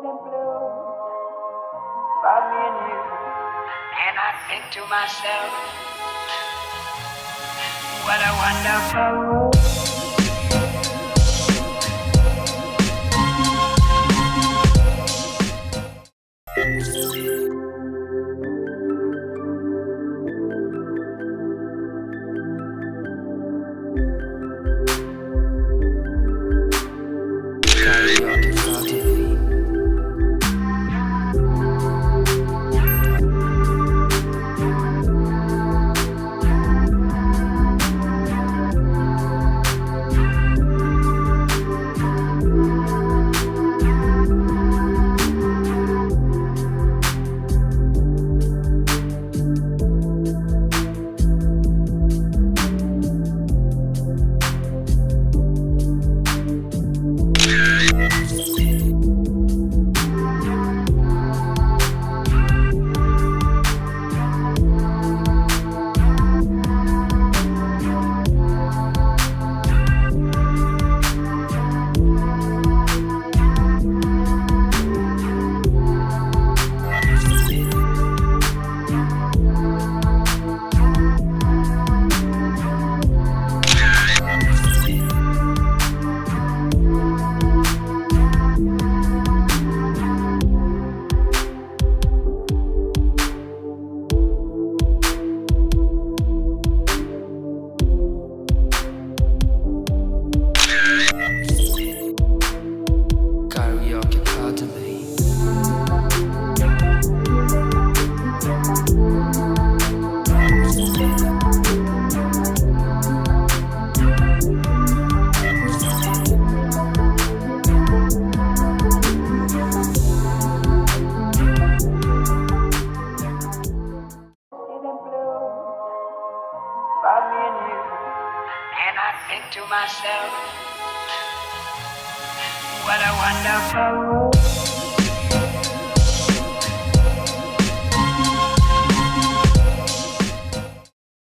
in blue for me and you. And I think to myself, what a wonderful world. For me and you, and I think to myself, what a wonderful world.